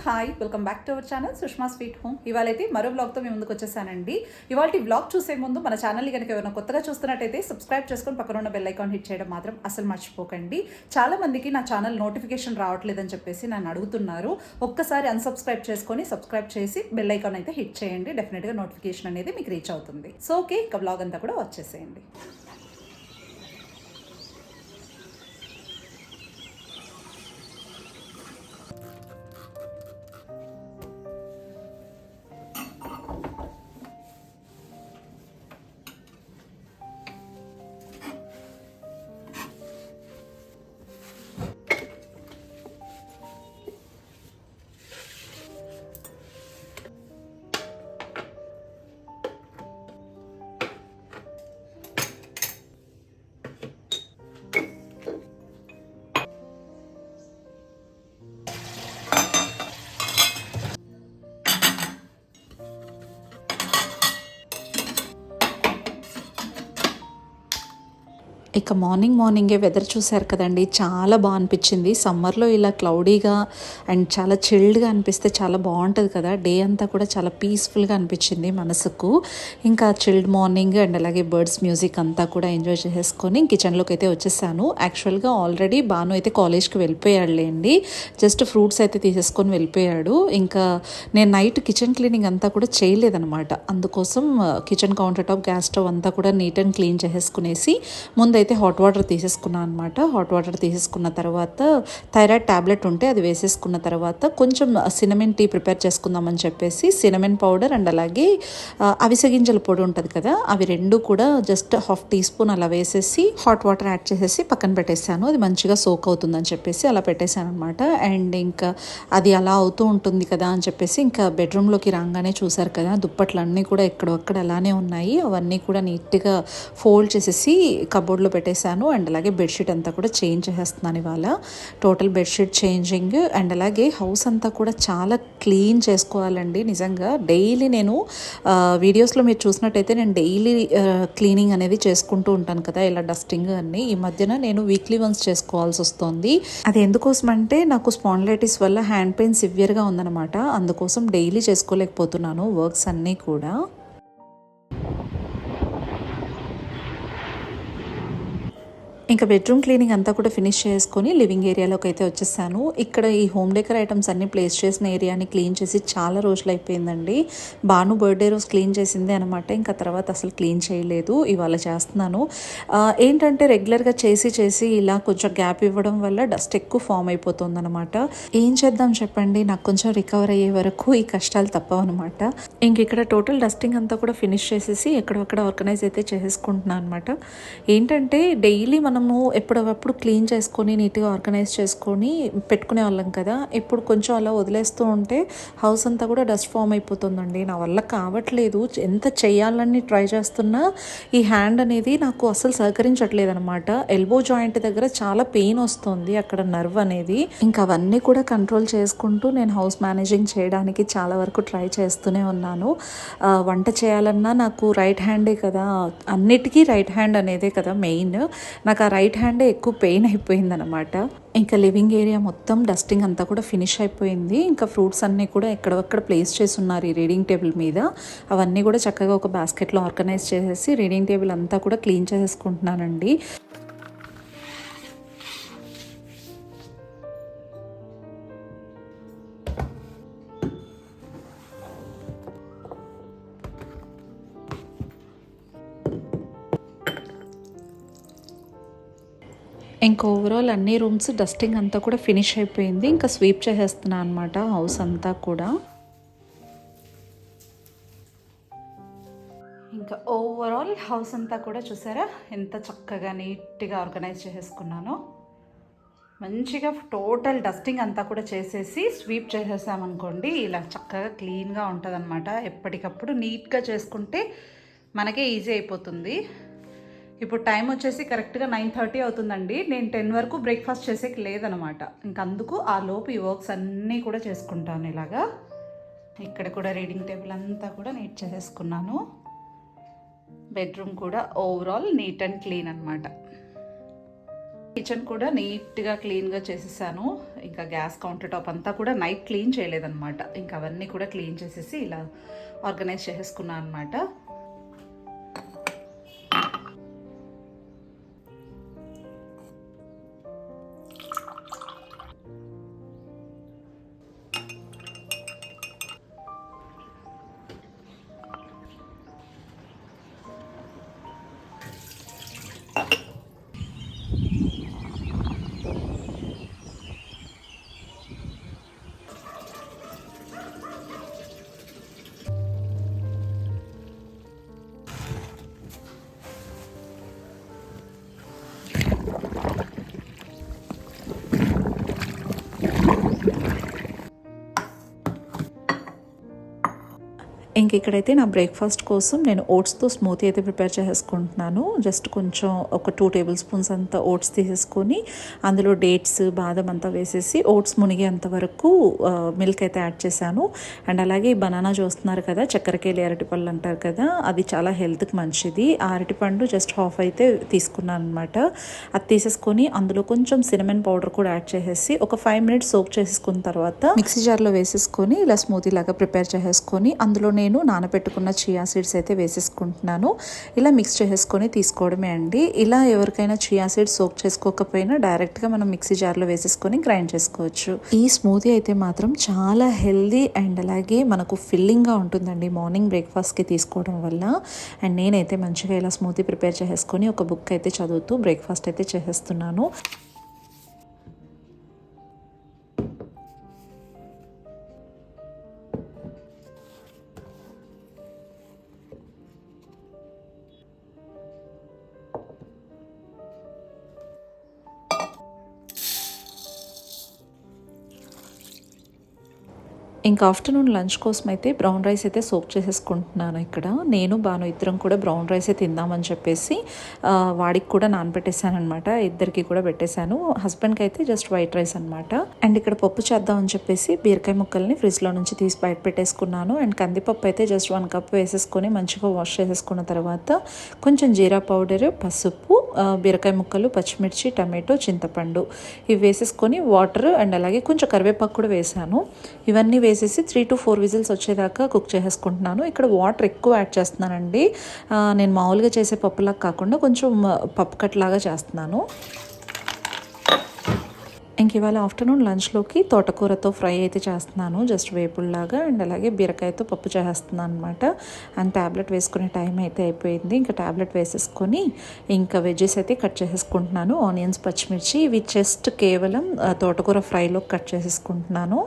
Hi, welcome back to our channel Sushma Sweet Home. ఇవాళైతే మరో బ్లాగ్తో మేము ముందుకు వచ్చేసానండి. ఇవాళ బ్లాగ్ చూసే ముందు మన ఛానల్ని కనుక ఎవరైనా కొత్తగా చూస్తున్నట్టయితే సబ్స్క్రైబ్ చేసుకొని పక్కన ఉన్న బెల్ ఐకాన్ హిట్ చేయడం మాత్రం అసలు మర్చిపోకండి. చాలా మందికి నా ఛానల్ నోటిఫికేషన్ రావట్లేదని చెప్పేసి నన్ను అడుగుతున్నారు. ఒక్కసారి అన్సబ్స్క్రైబ్ చేసుకొని సబ్స్క్రైబ్ చేసి బెల్ ఐకాన్ అయితే హిట్ చేయండి. డెఫినెట్గా నోటిఫికేషన్ అనేది మీకు రీచ్ అవుతుంది. సో ఓకే, ఇక బ్లాగ్ అంతా కూడా వచ్చేసేయండి. ఇక మార్నింగే వెదర్ చూశారు కదండి, చాలా బాగా అనిపించింది. సమ్మర్లో ఇలా క్లౌడీగా అండ్ చాలా చిల్డ్గా అనిపిస్తే చాలా బాగుంటుంది కదా. డే అంతా కూడా చాలా పీస్ఫుల్గా అనిపించింది మనసుకు. ఇంకా చిల్డ్ మార్నింగ్ అండ్ అలాగే బర్డ్స్ మ్యూజిక్ అంతా కూడా ఎంజాయ్ చేసేసుకొని కిచెన్లోకి అయితే వచ్చేసాను. యాక్చువల్గా ఆల్రెడీ బాను అయితే కాలేజ్కి వెళ్ళిపోయాడులేండి. జస్ట్ ఫ్రూట్స్ అయితే తీసేసుకొని వెళ్ళిపోయాడు. ఇంకా నేను నైట్ కిచెన్ క్లీనింగ్ అంతా కూడా చేయలేదనమాట. అందుకోసం kitchen counter top, gas stove అంతా కూడా నీట్ అండ్ క్లీన్ చేసేసుకునేసి ముందైతే హాట్ వాటర్ తీసేసుకున్నాను అనమాట. హాట్ వాటర్ తీసేసుకున్న తర్వాత థైరాయిడ్ ట్యాబ్లెట్ ఉంటే అది వేసేసుకున్న తర్వాత కొంచెం సినమిన్ టీ ప్రిపేర్ చేసుకుందామని చెప్పేసి సినమిన్ పౌడర్ అండ్ అలాగే అవిసె గింజల పొడి ఉంటుంది కదా, అవి రెండు కూడా జస్ట్ హాఫ్ టీ స్పూన్ అలా వేసేసి హాట్ వాటర్ యాడ్ చేసేసి పక్కన పెట్టేశాను. అది మంచిగా సోక్ అవుతుందని చెప్పేసి అలా పెట్టేశాను అనమాట. అండ్ ఇంకా అది అలా అవుతూ ఉంటుంది కదా అని చెప్పేసి ఇంకా బెడ్రూమ్లోకి రాగానే చూసారు కదా, దుప్పట్లన్నీ కూడా ఎక్కడొక్కడ అలానే ఉన్నాయి. అవన్నీ కూడా నీట్గా ఫోల్డ్ చేసేసి కబోర్డ్లో పెట్టేశాను. అండ్ అలాగే బెడ్షీట్ అంతా కూడా చేంజ్ చేసేస్తున్నాను ఇవాళ. టోటల్ బెడ్షీట్ చేంజింగ్ అండ్ అలాగే హౌస్ అంతా కూడా చాలా క్లీన్ చేసుకోవాలండి. నిజంగా డైలీ నేను వీడియోస్లో మీరు చూసినట్టయితే నేను డైలీ క్లీనింగ్ అనేది చేసుకుంటూ ఉంటాను కదా, ఇలా డస్టింగ్ అన్ని. ఈ మధ్యన నేను వీక్లీ వన్స్ చేసుకోవాల్సి వస్తుంది. అది ఎందుకోసం అంటే నాకు స్పాండిలైటిస్ వల్ల హ్యాండ్ పెయిన్ సివియర్గా ఉందన్నమాట. అందుకోసం డైలీ చేసుకోలేకపోతున్నాను వర్క్స్ అన్నీ కూడా. ఇంకా బెడ్రూమ్ క్లీనింగ్ అంతా కూడా ఫినిష్ చేసుకొని లివింగ్ ఏరియాలోకి అయితే వచ్చేసాను. ఇక్కడ ఈ హోమ్ డెకర్ ఐటమ్స్ అన్ని ప్లేస్ చేసిన ఏరియాని క్లీన్ చేసి చాలా రోజులు అయిపోయిందండి. బాను బర్త్డే రోజు క్లీన్ చేసింది అనమాట. ఇంకా తర్వాత అసలు క్లీన్ చేయలేదు, ఇవాళ చేస్తున్నాను. ఏంటంటే రెగ్యులర్గా చేసి ఇలా కొంచెం గ్యాప్ ఇవ్వడం వల్ల డస్ట్ ఎక్కువ ఫామ్ అయిపోతుంది అనమాట. ఏం చేద్దాం చెప్పండి, నాకు కొంచెం రికవర్ అయ్యే వరకు ఈ కష్టాలు తప్పవన్నమాట. ఇంక ఇక్కడ టోటల్ డస్టింగ్ అంతా కూడా ఫినిష్ చేసేసి ఎక్కడొక్కడ ఆర్గనైజ్ అయితే చేసేసుకుంటున్నాను అనమాట. ఏంటంటే డైలీ మనము ఎప్పుడప్పుడు క్లీన్ చేసుకొని నీట్గా ఆర్గనైజ్ చేసుకొని పెట్టుకునే వాళ్ళం కదా. ఇప్పుడు కొంచెం అలా వదిలేస్తూ ఉంటే హౌస్ అంతా కూడా డస్ట్ ఫామ్ అయిపోతుందండి. నా వల్ల కావట్లేదు. ఎంత చేయాలని ట్రై చేస్తున్నా ఈ హ్యాండ్ అనేది నాకు అసలు సహకరించట్లేదు అనమాట. ఎల్బో జాయింట్ దగ్గర చాలా పెయిన్ వస్తుంది, అక్కడ నర్వ్ అనేది. ఇంకా అవన్నీ కూడా కంట్రోల్ చేసుకుంటూ నేను హౌస్ మేనేజింగ్ చేయడానికి చాలా వరకు ట్రై చేస్తూనే ఉన్నాను. వంట చేయాలన్నా నాకు రైట్ హ్యాండే కదా, అన్నిటికీ రైట్ హ్యాండ్ అనేదే కదా మెయిన్. నాకు ఆ రైట్ హ్యాండే ఎక్కువ పెయిన్ అయిపోయిందనమాట. ఇంకా లివింగ్ ఏరియా మొత్తం డస్టింగ్ అంతా కూడా ఫినిష్ అయిపోయింది. ఇంకా ఫ్రూట్స్ అన్నీ కూడా ఎక్కడొక్కడ ప్లేస్ చేసి ఉన్నారు ఈ రీడింగ్ టేబుల్ మీద. అవన్నీ కూడా చక్కగా ఒక బాస్కెట్లో ఆర్గనైజ్ చేసేసి రీడింగ్ టేబుల్ అంతా కూడా క్లీన్ చేసేసుకుంటున్నానండి. ఇంకా ఓవరాల్ అన్ని రూమ్స్ డస్టింగ్ అంతా కూడా ఫినిష్ అయిపోయింది. ఇంకా స్వీప్ చేసేస్తున్నాను అనమాట హౌస్ అంతా కూడా. ఇంకా ఓవరాల్ హౌస్ అంతా కూడా చూసారా ఎంత చక్కగా నీట్గా ఆర్గనైజ్ చేసేసుకున్నానో. మంచిగా టోటల్ డస్టింగ్ అంతా కూడా చేసేసి స్వీప్ చేసేసామనుకోండి, ఇలా చక్కగా క్లీన్గా ఉంటుంది అనమాట. ఎప్పటికప్పుడు నీట్గా చేసుకుంటే మనకే ఈజీ అయిపోతుంది. ఇప్పుడు టైం వచ్చేసి కరెక్ట్గా 9:30 అవుతుందండి. నేను 10 వరకు బ్రేక్ఫాస్ట్ చేసేకి లేదనమాట. ఇంక అందుకు ఆ లోపు ఈ వర్క్స్ అన్నీ కూడా చేసుకుంటాను ఇలాగా. ఇక్కడ కూడా రీడింగ్ టేబుల్ అంతా కూడా నీట్ చేసేసుకున్నాను. బెడ్రూమ్ కూడా ఓవరాల్ నీట్ అండ్ క్లీన్ అనమాట. కిచెన్ కూడా నీట్గా క్లీన్గా చేసేసాను. ఇంకా గ్యాస్ కౌంటర్ టాప్ అంతా కూడా నైట్ క్లీన్ చేయలేదన్నమాట. ఇంకా అవన్నీ కూడా క్లీన్ చేసేసి ఇలా ఆర్గనైజ్ చేసేసుకున్నాను అనమాట. ఇంక ఇక్కడైతే నా బ్రేక్ఫాస్ట్ కోసం నేను ఓట్స్తో స్మూతీ అయితే ప్రిపేర్ చేసేసుకుంటున్నాను. జస్ట్ కొంచెం ఒక 2 టేబుల్ స్పూన్స్ అంతా ఓట్స్ తీసేసుకొని అందులో డేట్స్ బాదం అంతా వేసేసి ఓట్స్ మునిగేంత వరకు మిల్క్ అయితే యాడ్ చేశాను. అండ్ అలాగే బనానా చూస్తున్నారు కదా, చక్కెరకేళి అరటిపళ్ళు అంటారు కదా, అది చాలా హెల్త్కి మంచిది. ఆ అరటిపండు జస్ట్ హాఫ్ అయితే తీసుకున్నాను అనమాట. అది తీసేసుకొని అందులో కొంచెం సినమన్ పౌడర్ కూడా యాడ్ చేసేసి ఒక 5 మినిట్స్ సోక్ చేసేసుకున్న తర్వాత మిక్సీ జార్లో వేసేసుకొని ఇలా స్మూతీ లాగా ప్రిపేర్ చేసేసుకొని అందులో నేను నానబెట్టుకున్న చియా సీడ్స్ అయితే వేసేసుకుంటున్నాను. ఇలా మిక్స్ చేసేసుకొని తీసుకోవడమే అండి. ఇలా ఎవరికైనా చియా సీడ్స్ సోక్ చేసుకోకపోయినా డైరెక్ట్గా మనం మిక్సీ జార్లో వేసేసుకొని గ్రైండ్ చేసుకోవచ్చు. ఈ స్మూతీ అయితే మాత్రం చాలా హెల్దీ అండ్ అలాగే మనకు ఫిల్లింగ్గా ఉంటుందండి మార్నింగ్ బ్రేక్ఫాస్ట్కి తీసుకోవడం వల్ల. అండ్ నేనైతే మంచిగా ఇలా స్మూతీ ప్రిపేర్ చేసేసుకొని ఒక బుక్ అయితే చదువుతూ బ్రేక్ఫాస్ట్ అయితే చేసేస్తున్నాను. ఇంకా ఆఫ్టర్నూన్ లంచ్ కోసం అయితే బ్రౌన్ రైస్ అయితే సోక్ చేసేసుకుంటున్నాను. ఇక్కడ నేను బాను ఇద్దరం కూడా బ్రౌన్ రైసే తిందామని చెప్పేసి వాడికి కూడా నానబెట్టేసాను అనమాట. ఇద్దరికి కూడా పెట్టేశాను. హస్బెండ్కి అయితే జస్ట్ వైట్ రైస్ అనమాట. అండ్ ఇక్కడ పప్పు చేద్దామని చెప్పేసి బీరకాయ ముక్కల్ని ఫ్రిడ్జ్లో నుంచి తీసి బయట పెట్టేసుకున్నాను. అండ్ కందిపప్పు అయితే జస్ట్ 1 కప్ వేసేసుకొని మంచిగా వాష్ చేసేసుకున్న తర్వాత కొంచెం జీరా పౌడర్, పసుపు, బీరకాయ ముక్కలు, పచ్చిమిర్చి, టమాటో, చింతపండు ఇవి వేసేసుకొని వాటర్ అండ్ అలాగే కొంచెం కరివేపాకు కూడా వేసాను. ఇవన్నీ వేసేసి 3 to 4 విజిల్స్ వచ్చేదాకా కుక్ చేసేసుకుంటున్నాను. ఇక్కడ వాటర్ ఎక్కువ యాడ్ చేస్తున్నానండి. నేను మామూలుగా చేసే పప్పులాగా కాకుండా కొంచెం పప్పు కట్లాగా చేస్తున్నాను. ఇంక ఇవాళ ఆఫ్టర్నూన్ లంచ్లోకి తోటకూరతో ఫ్రై అయితే చేస్తున్నాను, జస్ట్ వేపుల్లాగా. అండ్ అలాగే బీరకాయతో పప్పు చేస్తున్నాను అనమాట. అండ్ ట్యాబ్లెట్ వేసుకునే టైం అయితే అయిపోయింది. ఇంకా ట్యాబ్లెట్ వేసేసుకొని ఇంకా వెజ్జెస్ అయితే కట్ చేసేసుకుంటున్నాను. ఆనియన్స్, పచ్చిమిర్చి ఇవి జస్ట్ కేవలం తోటకూర ఫ్రైలో కట్ చేసేసుకుంటున్నాను.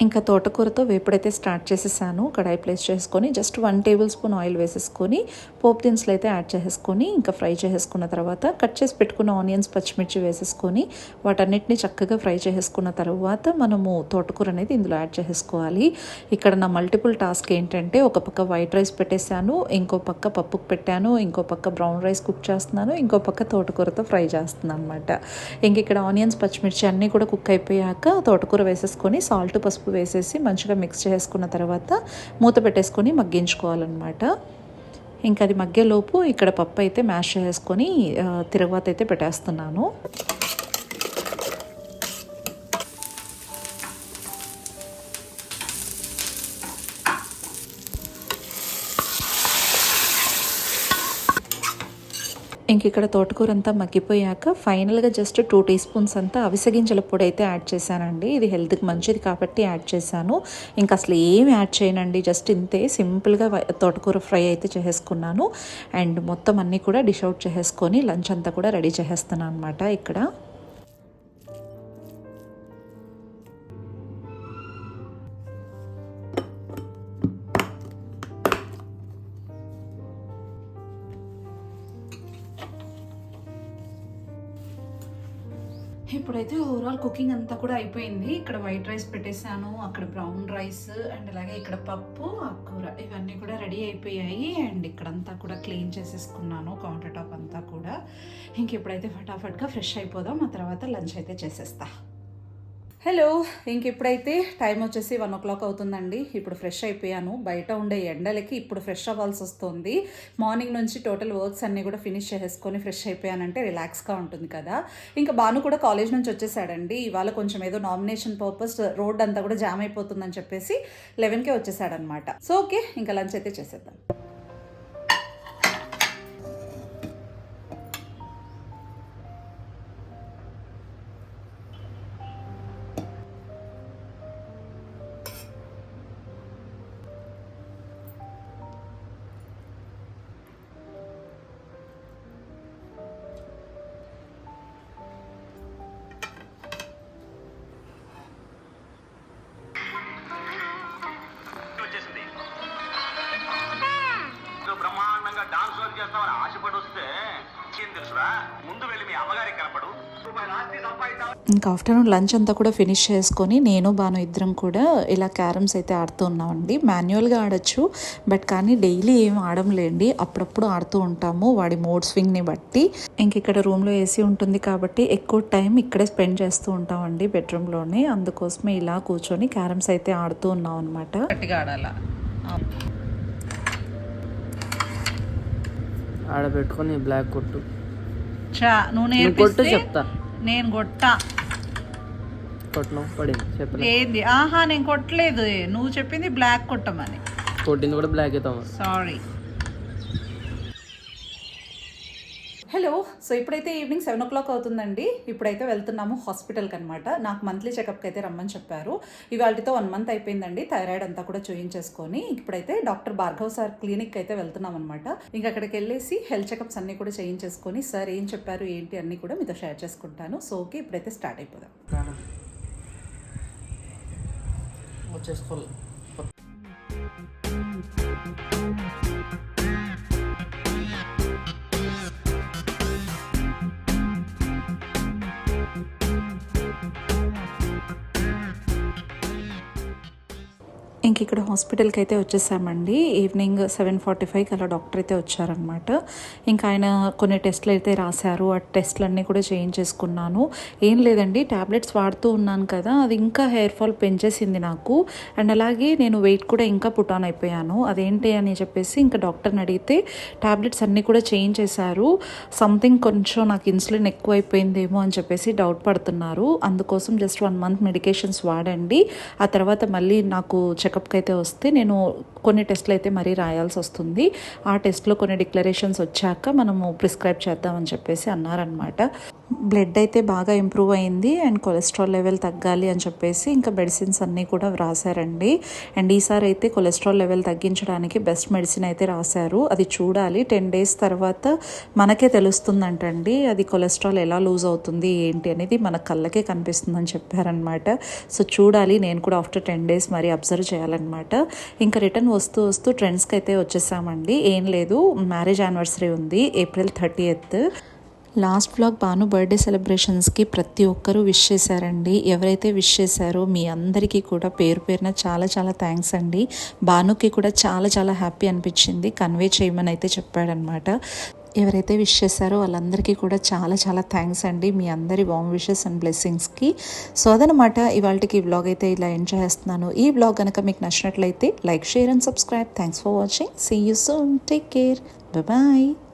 ఇంకా తోటకూరతో వేపుడైతే స్టార్ట్ చేసేసాను. కడాయి ప్లేస్ చేసుకొని జస్ట్ 1 టేబుల్ స్పూన్ ఆయిల్ వేసేసుకొని పోపు దినుసులు అయితే యాడ్ చేసేసుకొని ఇంకా ఫ్రై చేసేసుకున్న తర్వాత కట్ చేసి పెట్టుకున్న ఆనియన్స్, పచ్చిమిర్చి వేసేసుకొని వాటన్నిటిని చక్కగా ఫ్రై చేసేసుకున్న తర్వాత మనము తోటకూర అనేది ఇందులో యాడ్ చేసేసుకోవాలి. ఇక్కడ నా మల్టిపుల్ టాస్క్ ఏంటంటే ఒక పక్క వైట్ రైస్ పెట్టేశాను, ఇంకో పక్క పప్పుకు పెట్టాను, ఇంకో పక్క బ్రౌన్ రైస్ కుక్ చేస్తున్నాను, ఇంకో పక్క తోటకూరతో ఫ్రై చేస్తున్నాను అనమాట. ఇంక ఇక్కడ ఆనియన్స్, పచ్చిమిర్చి అన్నీ కూడా కుక్ అయిపోయాక తోటకూర వేసేసుకొని సాల్ట్, పసుపు వేసేసి మంచిగా మిక్స్ చేసుకున్న తర్వాత మూత పెట్టేసుకొని మగ్గించుకోవాలన్నమాట. ఇంకా అది మగ్గేలోపు ఇక్కడ పప్పు అయితే మ్యాష్ చేసుకొని తిరువాత అయితే పెట్టేస్తున్నాను. ఇంక ఇక్కడ తోటకూర అంతా మగ్గిపోయాక ఫైనల్గా జస్ట్ 2 టీ స్పూన్స్ అంతా అవిసె గింజల పొడి అయితే యాడ్ చేశానండి. ఇది హెల్త్కి మంచిది కాబట్టి యాడ్ చేశాను. ఇంకా అసలు ఏం యాడ్ చేయనండి, జస్ట్ ఇంతే సింపుల్గా తోటకూర ఫ్రై అయితే చేసేసుకున్నాను. అండ్ మొత్తం అన్నీ కూడా డిష్ అవుట్ చేసేసుకొని లంచ్ అంతా కూడా రెడీ చేసేస్తున్నాను అనమాట ఇక్కడ. ఇప్పుడైతే ఓవరాల్ కుకింగ్ అంతా కూడా అయిపోయింది. ఇక్కడ వైట్ రైస్ పెట్టేశాను, అక్కడ బ్రౌన్ రైస్ అండ్ అలాగే ఇక్కడ పప్పు, ఆకుకూర ఇవన్నీ కూడా రెడీ అయిపోయాయి. అండ్ ఇక్కడంతా కూడా క్లీన్ చేసేసుకున్నాను, కౌంటర్ టాప్ అంతా కూడా. ఇంక ఇప్పుడైతే ఫటాఫట్గా ఫ్రెష్ అయిపోదాం, ఆ తర్వాత లంచ్ అయితే చేసేస్తా. హలో, ఇప్పుడైతే టైం వచ్చేసి 1 o'clock అవుతుందండి. ఇప్పుడు ఫ్రెష్ అయిపోయాను. బయట ఉండే ఎండలకి ఇప్పుడు ఫ్రెష్ అవ్వాల్సి వస్తుంది. మార్నింగ్ నుంచి టోటల్ వర్క్స్ అన్నీ కూడా ఫినిష్ చేసేసుకొని ఫ్రెష్ అయిపోయానంటే రిలాక్స్గా ఉంటుంది కదా. ఇంకా భాను కూడా కాలేజ్ నుంచి వచ్చేసాడండి. ఇవాళ కొంచెం ఏదో నామినేషన్ పర్పస్ రోడ్ అంతా కూడా జామ్ అయిపోతుందని చెప్పేసి 11కే వచ్చేసాడనమాట. సో ఓకే, ఇంకా లంచ్ అయితే చేసేద్దాం. బ్రహ్మాండంగా డాన్స్ వర్క్ చేస్తామని ఆశపడి వస్తే ఏం తెలుసురా, ముందు వెళ్ళి మీ అమ్మగారికి కనపడు, ఇంకా ఆఫ్టర్నూన్ లంచ్ అంతా కూడా ఫినిష్ చేసుకొని నేను భాను ఇద్దరం కూడా ఇలా క్యారమ్స్ అయితే ఆడుతూ ఉన్నామండి. మాన్యువల్గా ఆడచ్చు, బట్ కానీ డైలీ ఏం ఆడంలేండి, అప్పుడప్పుడు ఆడుతూ ఉంటాము వాడి మూడ్ స్వింగ్ని బట్టి. ఇంక ఇక్కడ రూమ్లో ఏసీ ఉంటుంది కాబట్టి ఎక్కువ టైం ఇక్కడే స్పెండ్ చేస్తూ ఉంటామండి బెడ్రూమ్లోనే. అందుకోసమే ఇలా కూర్చొని క్యారమ్స్ అయితే ఆడుతూ ఉన్నాం అనమాట. గట్టిగా ఆడాలా ఆడబెట్టుకొని బ్లాక్ కొట్టు. నువ్వు కొట్టు చెప్తా. నేను కొట్టా. కొట్టను పడింది చెప్పలేదు. ఏంది? ఆహా, నేను కొట్టలేదు. నువ్వు చెప్పింది బ్లాక్ కొట్టమని. కొట్టింది కూడా బ్లాక్ అవుతాం. సారీ. హలో, సో ఇప్పుడైతే ఈవినింగ్ 7 o'clock అవుతుందండి. ఇప్పుడైతే వెళ్తున్నాము హాస్పిటల్కి అనమాట. నాకు మంత్లీ చెకప్కి అయితే రమ్మని చెప్పారు. ఇవాళతో 1 month అయిపోయిందండి థైరాయిడ్ అంతా కూడా చూయించేసుకొని. ఇప్పుడైతే డాక్టర్ భార్గవ్ సార్ క్లినిక్ అయితే వెళ్తున్నాం అనమాట. ఇంకా అక్కడికి వెళ్ళేసి హెల్త్ చెకప్స్ అన్నీ కూడా చేయించేసుకొని సార్ ఏం చెప్పారు ఏంటి అన్నీ కూడా మీతో షేర్ చేసుకుంటాను. సో ఓకే, ఇప్పుడైతే స్టార్ట్ అయిపోదాం. వచ్చేసుకోవాలి. ఇంక ఇక్కడ హాస్పిటల్కి అయితే వచ్చేసామండి. ఈవినింగ్ 7:45కి అలా డాక్టర్ అయితే వచ్చారనమాట. ఇంకా ఆయన కొన్ని టెస్ట్లు అయితే రాశారు. ఆ టెస్ట్లన్నీ కూడా చేయించేసుకున్నాను. ఏం లేదండి, ట్యాబ్లెట్స్ వాడుతూ ఉన్నాను కదా, అది ఇంకా హెయిర్ ఫాల్ పెంచేసింది నాకు. అండ్ అలాగే నేను వెయిట్ కూడా ఇంకా పుట్ ఆన్ అయిపోయాను. అదేంటి అని చెప్పేసి ఇంకా డాక్టర్ని అడిగితే ట్యాబ్లెట్స్ అన్నీ కూడా చేయించేశారు. సంథింగ్ కొంచెం నాకు ఇన్సులిన్ ఎక్కువ అయిపోయిందేమో అని చెప్పేసి డౌట్ పడుతున్నారు. అందుకోసం జస్ట్ 1 month మెడికేషన్స్ వాడండి, ఆ తర్వాత మళ్ళీ నాకు చెకప్కి అయితే వస్తే నేను కొన్ని టెస్ట్లు అయితే మరీ రాయాల్సి వస్తుంది. ఆ టెస్ట్లో కొన్ని డిక్లరేషన్స్ వచ్చాక మనము ప్రిస్క్రైబ్ చేద్దామని చెప్పేసి అన్నారనమాట. బ్లడ్ అయితే బాగా ఇంప్రూవ్ అయింది అండ్ కొలెస్ట్రాల్ లెవెల్ తగ్గాలి అని చెప్పేసి ఇంకా మెడిసిన్స్ అన్నీ కూడా రాశారండి. అండ్ ఈసారి అయితే కొలెస్ట్రాల్ లెవెల్ తగ్గించడానికి బెస్ట్ మెడిసిన్ అయితే రాశారు. అది చూడాలి, 10 days తర్వాత మనకే తెలుస్తుందంటండి అది కొలెస్ట్రాల్ ఎలా లూజ్ అవుతుంది ఏంటి అనేది మన కళ్ళకే కనిపిస్తుందని చెప్పారనమాట. సో చూడాలి, నేను కూడా ఆఫ్టర్ 10 days మరి అబ్జర్వ్ చేయాలన్నమాట. ఇంకా రిటర్న్ వస్తూ వస్తూ ట్రెండ్స్కి అయితే వచ్చేసామండి. ఏం లేదు, మ్యారేజ్ యానివర్సరీ ఉంది April 30th. Last vlog Bhanu birthday సెలబ్రేషన్స్కి ప్రతి ఒక్కరూ విష్ చేశారండి. ఎవరైతే విష్ చేశారో మీ అందరికీ కూడా పేరు పేరున చాలా చాలా థ్యాంక్స్ అండి. భానుకి కూడా చాలా చాలా హ్యాపీ అనిపించింది, కన్వే చేయమని అయితే చెప్పాడనమాట. ఎవరైతే విష్ చేశారో వాళ్ళందరికీ కూడా చాలా చాలా థ్యాంక్స్ అండి, మీ అందరి వామ్ విషెస్ అండ్ బ్లెస్సింగ్స్కి. సో అదనమాట ఇవాళకి ఈ వ్లాగ్ అయితే ఇలా ఎంజాయ్ చేస్తున్నాను. ఈ వ్లాగ్ కనుక మీకు నచ్చినట్లయితే like, share and subscribe. Thanks for watching. See you soon. Take care. Bye.